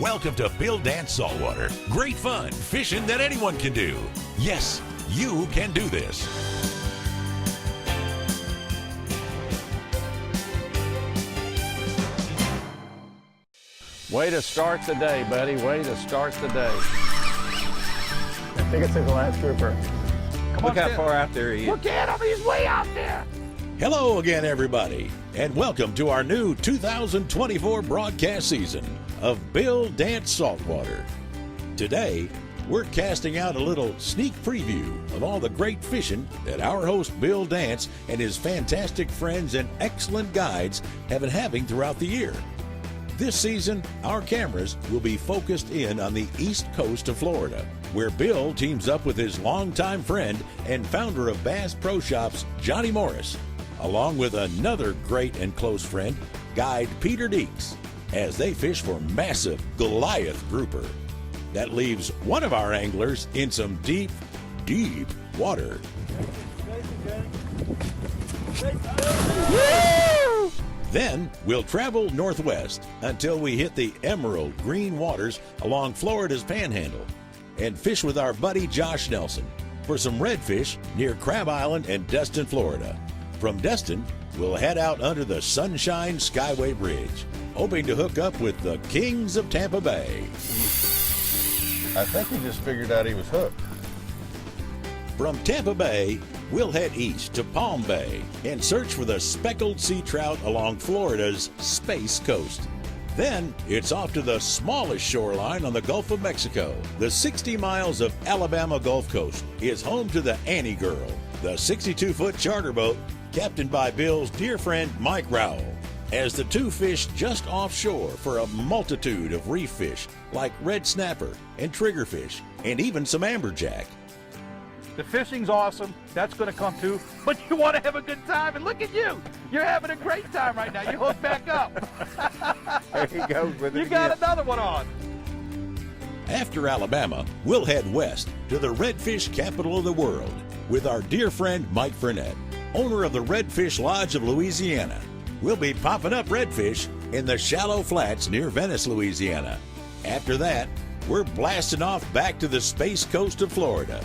Welcome to Bill Dance Saltwater. Great fun, fishing that anyone can do. Yes, you can do this. Way to start the day, buddy. Way to start the day. I think it's the last grouper. Look how far out there he is. Look at him, he's way out there. Hello again, everybody, and welcome to our new 2024 broadcast season of Bill Dance Saltwater. Today, we're casting out a little sneak preview of all the great fishing that our host Bill Dance and his fantastic friends and excellent guides have been having throughout the year. This season, our cameras will be focused in on the east coast of Florida, where Bill teams up with his longtime friend and founder of Bass Pro Shops, Johnny Morris, along with another great and close friend, guide Peter Deeks, as they fish for massive Goliath grouper. That leaves one of our anglers in some deep, deep water. Then we'll travel northwest until we hit the emerald green waters along Florida's Panhandle and fish with our buddy Josh Nelson for some redfish near Crab Island and Destin, Florida. From Destin, we'll head out under the Sunshine Skyway Bridge, hoping to hook up with the Kings of Tampa Bay. I think he just figured out he was hooked. From Tampa Bay, we'll head east to Palm Bay and search for the speckled sea trout along Florida's Space Coast. Then it's off to the smallest shoreline on the Gulf of Mexico. The 60 miles of Alabama Gulf Coast is home to the Annie Girl, the 62-foot charter boat captained by Bill's dear friend Mike Rowell, as the two fish just offshore for a multitude of reef fish like red snapper and triggerfish and even some amberjack. The fishing's awesome. That's going to come too. But you want to have a good time, and look at you. You're having a great time right now. You hook back up. There he goes with it. You got another one on. After Alabama, we'll head west to the redfish capital of the world with our dear friend Mike Frenette, owner of the Redfish Lodge of Louisiana. We'll be popping up redfish in the shallow flats near Venice, Louisiana. After that, we're blasting off back to the Space Coast of Florida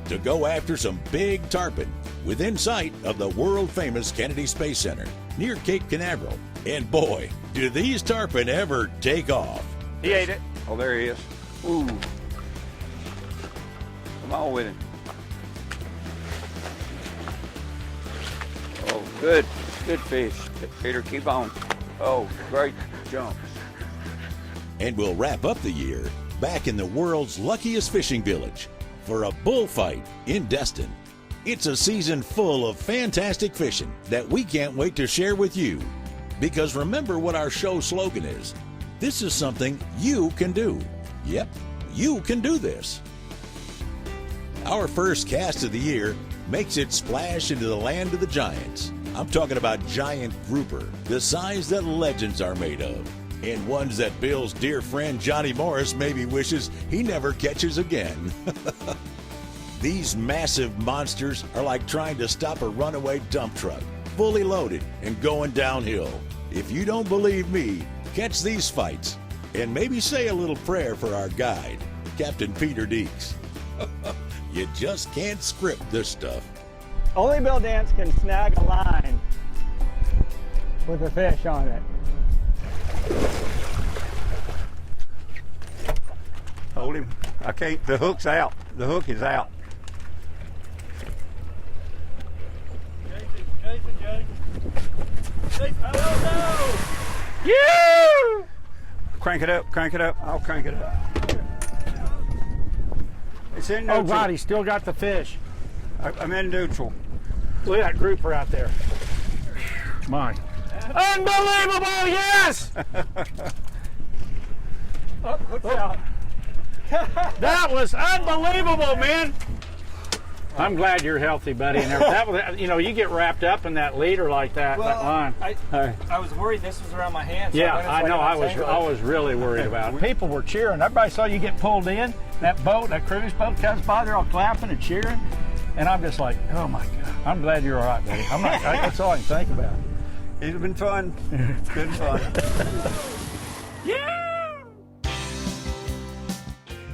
to go after some big tarpon within sight of the world-famous Kennedy Space Center near Cape Canaveral. And boy, do these tarpon ever take off. He ate it. Oh, there he is. Ooh. Come on with him. Oh, good. Good fish. Peter, keep on. Oh, great jumps. And we'll wrap up the year back in the world's luckiest fishing village for a bullfight in Destin. It's a season full of fantastic fishing that we can't wait to share with you. Because remember what our show slogan is. This is something you can do. Yep, you can do this. Our first cast of the year makes its splash into the land of the giants. I'm talking about giant grouper, the size that legends are made of, and ones that Bill's dear friend Johnny Morris maybe wishes he never catches again. These massive monsters are like trying to stop a runaway dump truck, fully loaded and going downhill. If you don't believe me, catch these fights and maybe say a little prayer for our guide, Captain Peter Deeks. You just can't script this stuff. Only Bill Dance can snag a line with a fish on it. Hold him. I can't. The hook's out. The hook is out. Jason. Oh, no. Yeah! Crank it up. Crank it up. I'll crank it up. It's in neutral. Oh, God, he's still got the fish. I'm in neutral. Look at that grouper out there. Mine. Unbelievable, yes! Oh, hook's out. That was unbelievable, man. I'm glad you're healthy, buddy. And that was, you know, you get wrapped up in that leader like that. Well, that line. I was worried this was around my hand. So Yeah, I know. I was really worried about it. People were cheering. Everybody saw you get pulled in. That boat, that cruise boat comes by. They're all clapping and cheering. And I'm just like, oh my God. I'm glad you're all right, buddy. That's all I can think about. It's been fun. It's been fun. Yeah!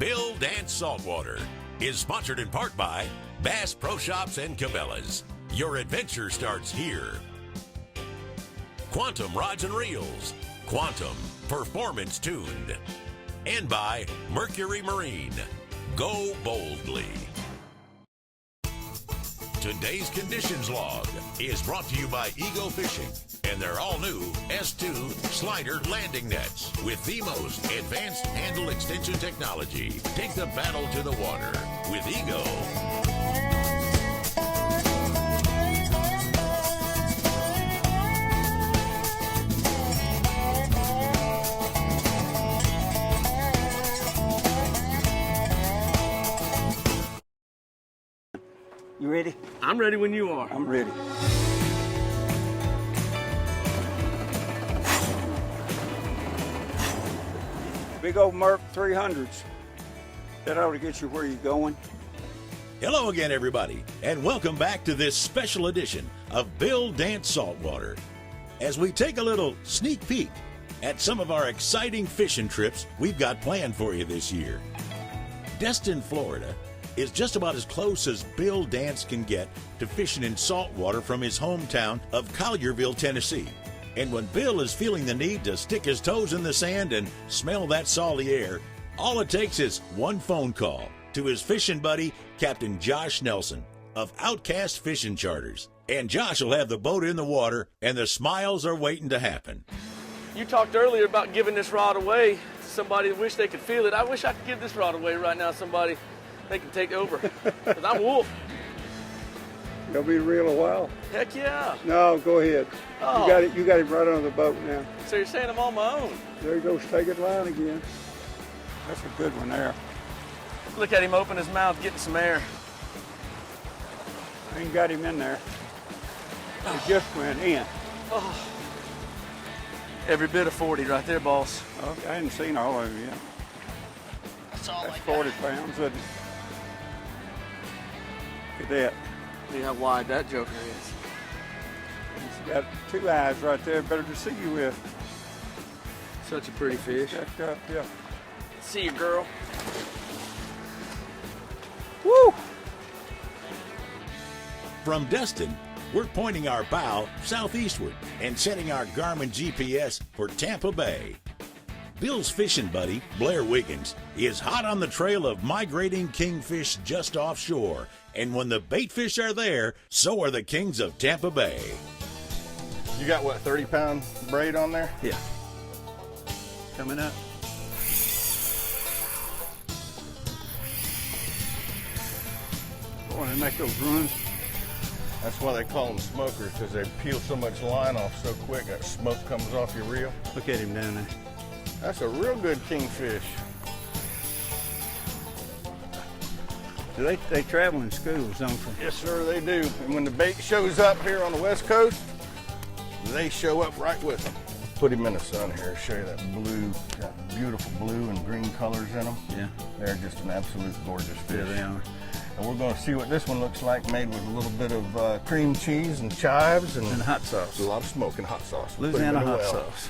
Bill Dance Saltwater is sponsored in part by Bass Pro Shops and Cabela's. Your adventure starts here. Quantum Rods and Reels. Quantum, performance tuned. And by Mercury Marine. Go boldly. Today's conditions log is brought to you by Ego Fishing and their all-new S2 slider landing nets with the most advanced handle extension technology. Take the battle to the water with Ego. You ready? I'm ready when you are. I'm ready. Big old Merc 300s. That ought to get you where you're going. Hello again, everybody, and welcome back to this special edition of Bill Dance Saltwater. As we take a little sneak peek at some of our exciting fishing trips we've got planned for you this year. Destin, Florida is just about as close as Bill Dance can get to fishing in saltwater from his hometown of Collierville, Tennessee. And when Bill is feeling the need to stick his toes in the sand and smell that salty air, all it takes is one phone call to his fishing buddy, Captain Josh Nelson of Outcast Fishing Charters. And Josh will have the boat in the water, and the smiles are waiting to happen. You talked earlier about giving this rod away to somebody that wish they could feel it. I wish I could give this rod away right now to somebody they can take over. Because I'm Wolf. You'll be real a while. Heck yeah. No, go ahead. Oh. You got him right on the boat now. So you're saying I'm on my own? There he goes, taking line again. That's a good one there. Look at him open his mouth, getting some air. I ain't got him in there. He just went in. Oh. Every bit of 40 right there, boss. Oh, I hadn't seen all of him yet. That's all That's 40 pounds, isn't it? Look at that. See how wide that joker is. He's got two eyes right there, better to see you with. Such a pretty fish. Checked up, yeah. See you, girl. Woo! From Destin, we're pointing our bow southeastward and setting our Garmin GPS for Tampa Bay. Bill's fishing buddy, Blair Wiggins, is hot on the trail of migrating kingfish just offshore. And when the bait fish are there, so are the kings of Tampa Bay. You got what, 30-pound braid on there? Yeah. Coming up. Boy, they make those runs. That's why they call them smokers, because they peel so much line off so quick that smoke comes off your reel. Look at him down there. That's a real good kingfish. Do they travel in schools, don't they? Yes, sir, they do. And when the bait shows up here on the West Coast, they show up right with them. Put him in the sun here, show you that blue, that beautiful blue and green colors in them. Yeah. They're just an absolute gorgeous fish. Yeah, they are. And we're going to see what this one looks like, made with a little bit of cream cheese and chives and hot sauce. a lot of smoke and hot sauce. We'll put him Louisiana in a hot well. sauce.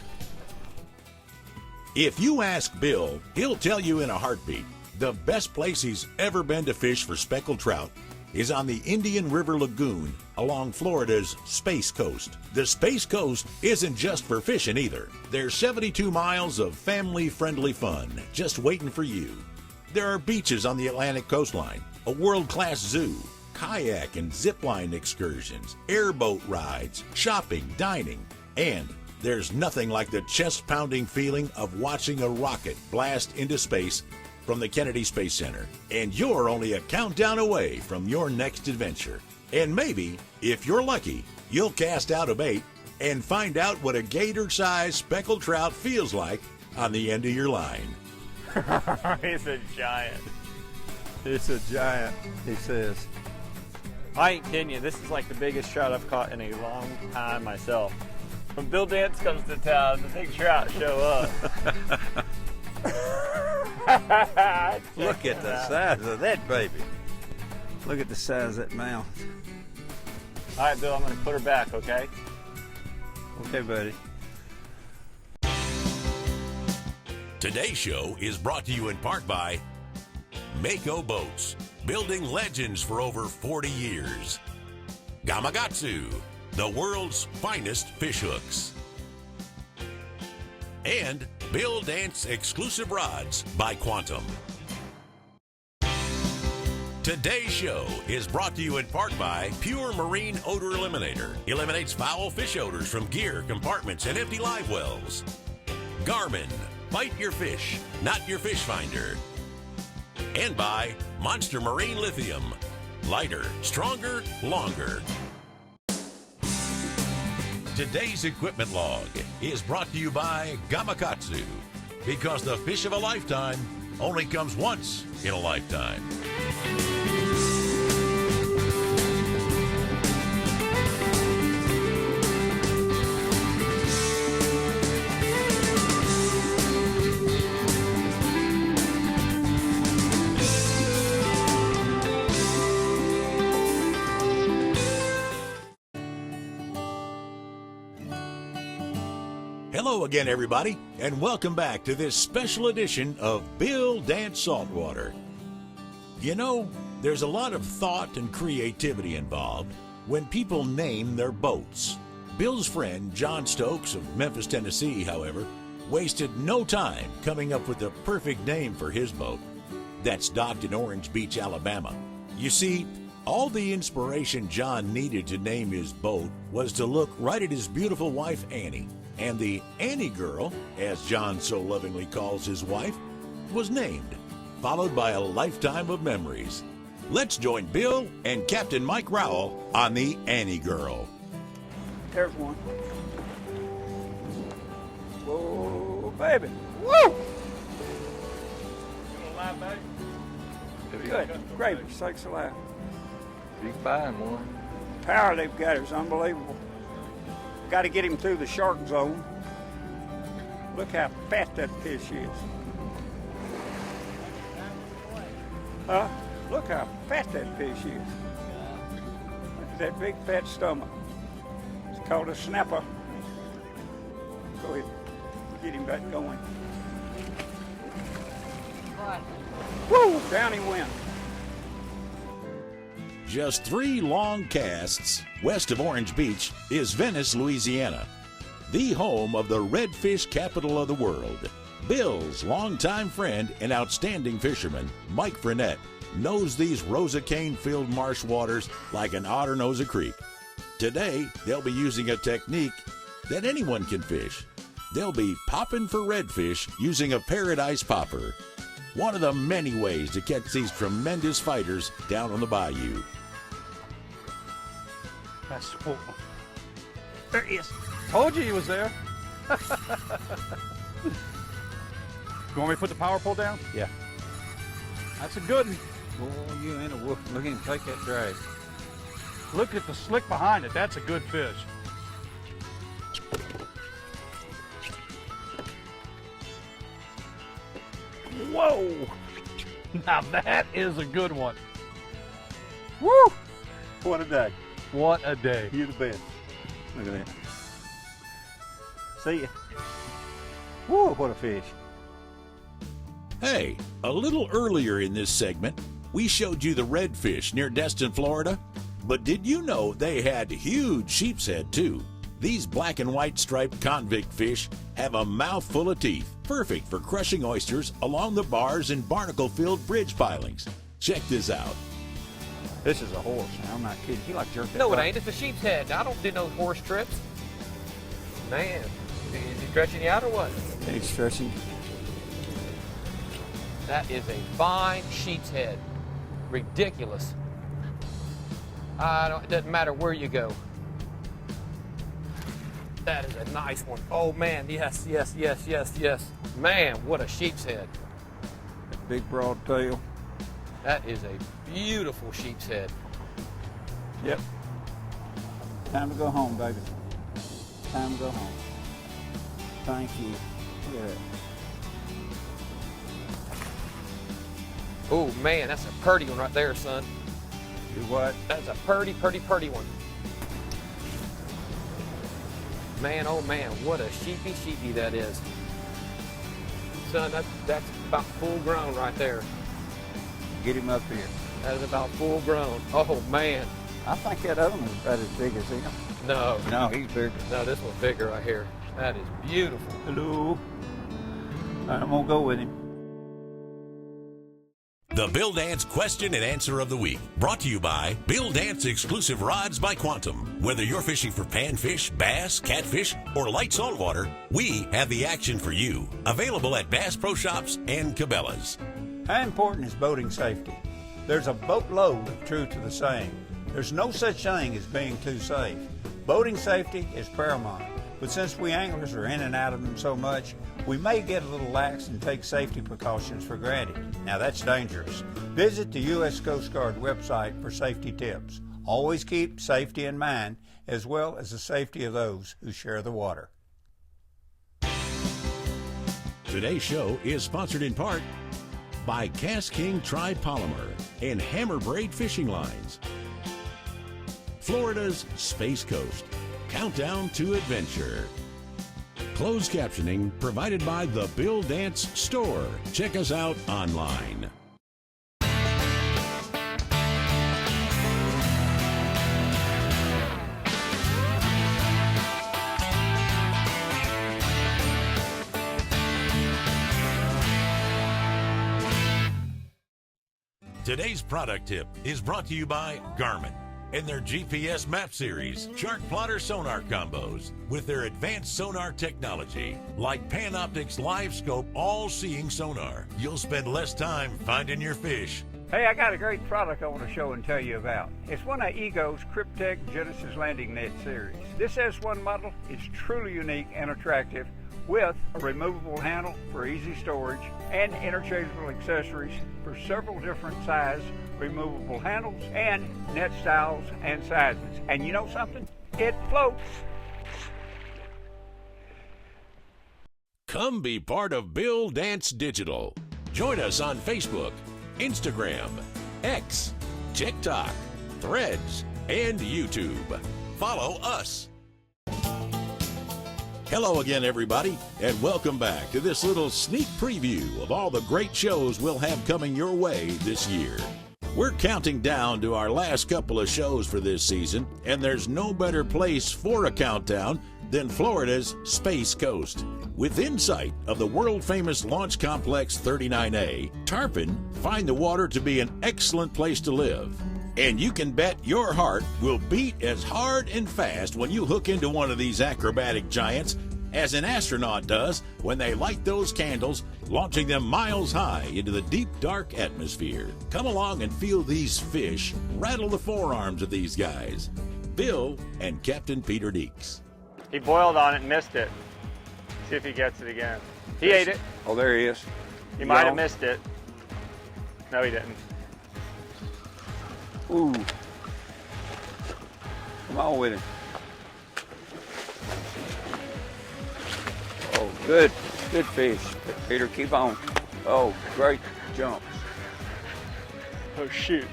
If you ask Bill, he'll tell you in a heartbeat the best place he's ever been to fish for speckled trout is on the Indian River Lagoon along Florida's Space Coast. The Space Coast isn't just for fishing either. There's 72 miles of family-friendly fun just waiting for you. There are beaches on the Atlantic coastline, a world-class zoo, kayak and zipline excursions, airboat rides, shopping, dining, and there's nothing like the chest-pounding feeling of watching a rocket blast into space from the Kennedy Space Center. And you're only a countdown away from your next adventure. And maybe, if you're lucky, you'll cast out a bait and find out what a gator-sized speckled trout feels like on the end of your line. He's a giant. It's a giant, he says. I ain't kidding you. This is like the biggest trout I've caught in a long time myself. When Bill Dance comes to town, the big trout show up. Look at the size of that baby. Look at the size of that mouth. All right, Bill, I'm going to put her back, okay? Okay, buddy. Today's show is brought to you in part by Mako Boats, building legends for over 40 years. Gamakatsu, the world's finest fish hooks. And Bill Dance exclusive rods by Quantum. Today's show is brought to you in part by Pure Marine Odor Eliminator. Eliminates foul fish odors from gear, compartments, and empty live wells. Garmin, bite your fish, not your fish finder. And by Monster Marine Lithium. Lighter, stronger, longer. Today's equipment log is brought to you by Gamakatsu, because the fish of a lifetime only comes once in a lifetime. Hello again, everybody, and welcome back to this special edition of Bill Dance Saltwater. You know, there's a lot of thought and creativity involved when people name their boats. Bill's friend, John Stokes of Memphis, Tennessee, however, wasted no time coming up with the perfect name for his boat. That's docked in Orange Beach, Alabama. You see, all the inspiration John needed to name his boat was to look right at his beautiful wife, Annie. And the Annie Girl, as John so lovingly calls his wife, was named, followed by a lifetime of memories. Let's join Bill and Captain Mike Rowell on the Annie Girl. There's one. Whoa, baby. Woo! Alive, baby? Good. Gravy, sakes alive. Big fine one. Power they've got is unbelievable. Got to get him through the shark zone. Look how fat that fish is. Look how fat that fish is. Look at that big fat stomach. It's called a snapper. Go ahead, get him back going. Woo! Down he went. Just 3 long casts west of Orange Beach is Venice, Louisiana, the home of the redfish capital of the world. Bill's longtime friend and outstanding fisherman, Mike Frenette, knows these Rosa cane-filled marsh waters like an otter knows a creek. Today, they'll be using a technique that anyone can fish. They'll be popping for redfish using a paradise popper, one of the many ways to catch these tremendous fighters down on the bayou. That's full. There he is. Told you he was there. You want me to put the power pole down? Yeah. That's a good one. Oh, you ain't a wolf. Look at him take that drag. Look at the slick behind it. That's a good fish. Whoa! Now that is a good one. Woo! What a day. What a day. You're the best. Look at that. See ya. Whoa, what a fish. Hey, a little earlier in this segment, we showed you the redfish near Destin, Florida. But did you know they had huge sheep's head too? These black and white striped convict fish have a mouthful of teeth, perfect for crushing oysters along the bars and barnacle-filled bridge pilings. Check this out. This is a horse. I'm not kidding. He like jerked that. No, it rock. ain't. It's a sheep's head. I don't do no horse trips. Man, is he stretching you out or what? He's stretching. That is a fine sheep's head. Ridiculous. It doesn't matter where you go. That is a nice one. Oh man, yes, yes, yes, yes, yes. Man, what a sheep's head. That big broad tail. That is a beautiful sheep's head. Yep. Time to go home, baby. Time to go home. Thank you. Look at that. Oh man, that's a purty one right there, son. Do what? That's a purty, purty, purty one. Man, oh man, what a sheepy that is. Son, that's about full grown right there. Get him up here. That is about full grown. Oh, man. I think that other one's about as big as him. No. No, he's bigger. No, this one's bigger right here. That is beautiful. Hello. I'm gonna go with him. The Bill Dance Question and Answer of the Week, brought to you by Bill Dance Exclusive Rods by Quantum. Whether you're fishing for panfish, bass, catfish, or light saltwater, we have the action for you. Available at Bass Pro Shops and Cabela's. How important is boating safety? There's a boatload of truth to the saying. There's no such thing as being too safe. Boating safety is paramount, but since we anglers are in and out of them so much, we may get a little lax and take safety precautions for granted. Now that's dangerous. Visit the U.S. Coast Guard website for safety tips. Always keep safety in mind, as well as the safety of those who share the water. Today's show is sponsored in part by Cast King Tri-Polymer and Hammer Braid Fishing Lines. Florida's Space Coast. Countdown to Adventure. Closed captioning provided by the Bill Dance Store. Check us out online. Today's product tip is brought to you by Garmin and their GPS map series, chart plotter sonar combos, with their advanced sonar technology, like Panoptic's Live Scope all-seeing sonar. You'll spend less time finding your fish. Hey, I got a great product I want to show and tell you about. It's one of Ego's Cryptech Genesis Landing Net series. This S1 model is truly unique and attractive, with a removable handle for easy storage and interchangeable accessories for several different size removable handles and net styles and sizes. And you know something? It floats. Come be part of Bill Dance Digital. Join us on Facebook, Instagram, X, TikTok, Threads, and YouTube. Follow us. Hello again, everybody, and welcome back to this little sneak preview of all the great shows we'll have coming your way this year. We're counting down to our last couple of shows for this season, and there's no better place for a countdown than Florida's Space Coast. Within sight of the world-famous Launch Complex 39A, Tarpon find the water to be an excellent place to live. And you can bet your heart will beat as hard and fast when you hook into one of these acrobatic giants as an astronaut does when they light those candles, launching them miles high into the deep, dark atmosphere. Come along and feel these fish rattle the forearms of these guys. Bill and Captain Peter Deeks. He boiled on it and missed it. See if he gets it again. He ate it. Oh, there he is. He might have missed it. No, he didn't. Ooh. Come on with him. Oh, good. Good fish. Peter, keep on. Oh, great jumps. Oh, shoot.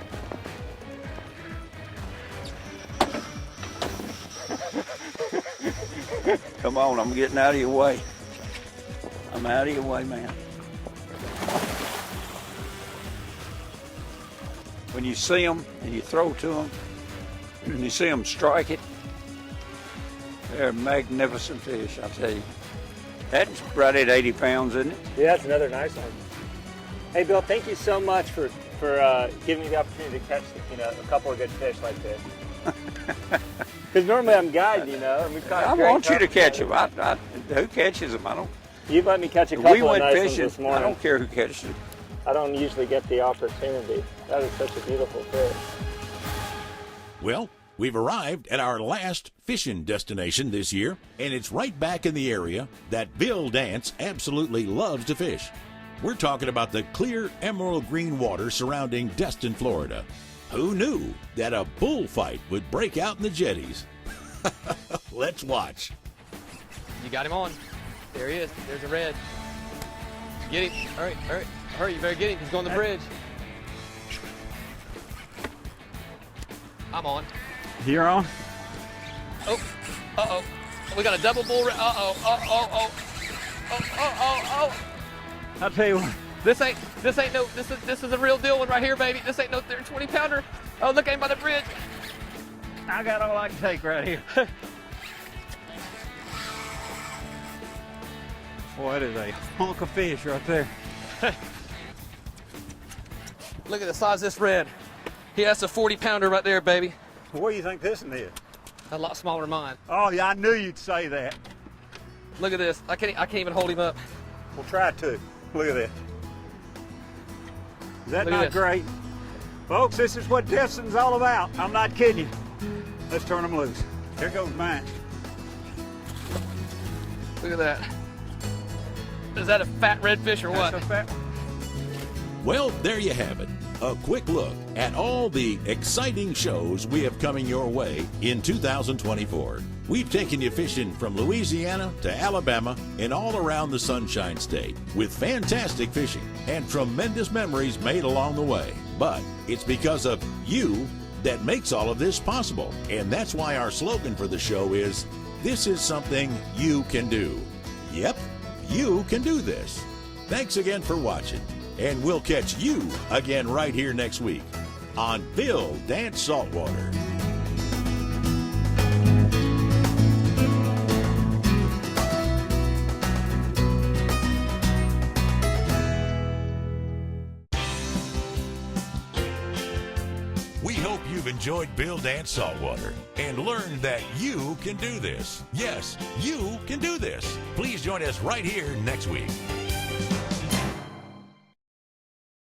Come on, I'm getting out of your way. I'm out of your way, man. When you see them and you throw to them, and you see them strike it, they're magnificent fish, I tell you. That's right at 80 pounds, isn't it? Yeah, that's another nice one. Hey, Bill, thank you so much for giving me the opportunity to catch a couple of good fish like this. Because normally I'm guiding, and we've caught. I want you to catch them. Who catches them? I don't. You've let me catch a couple We went of nice fishing. ones this morning. I don't care who catches them. I don't usually get the opportunity. That is such a beautiful fish. Well, we've arrived at our last fishing destination this year, and it's right back in the area that Bill Dance absolutely loves to fish. We're talking about the clear emerald green water surrounding Destin, Florida. Who knew that a bullfight would break out in the jetties? Let's watch. You got him on. There he is. There's a red. Get him. All right. Hurry, you better get him. He's going to the bridge. I'm on. You're on? Oh, uh-oh. We got a double bull red. Uh-oh. I'll tell you what, This is a real deal one right here, baby. This ain't no 20-pounder. Oh, look, ain't by the bridge. I got all I can take right here. Boy, that is a hunk of fish right there. Look at the size of this red. Yeah, that's a 40-pounder right there, baby. What do you think this one is? A lot smaller than mine. Oh, yeah, I knew you'd say that. Look at this. I can't even hold him up. We'll try to. Look at this. Is that Look at not this. great? Folks, this is what testing's all about. I'm not kidding you. Let's turn them loose. Here goes mine. Look at that. Is that a fat redfish or what? That's a fat- Well, there you have it. A quick look at all the exciting shows we have coming your way in 2024. We've taken you fishing from Louisiana to Alabama and all around the Sunshine State with fantastic fishing and tremendous memories made along the way. But it's because of you that makes all of this possible. And that's why our slogan for the show is, "This is something you can do." Yep, you can do this. Thanks again for watching, and we'll catch you again right here next week on Bill Dance Saltwater. We hope you've enjoyed Bill Dance Saltwater and learned that you can do this. Yes, you can do this. Please join us right here next week.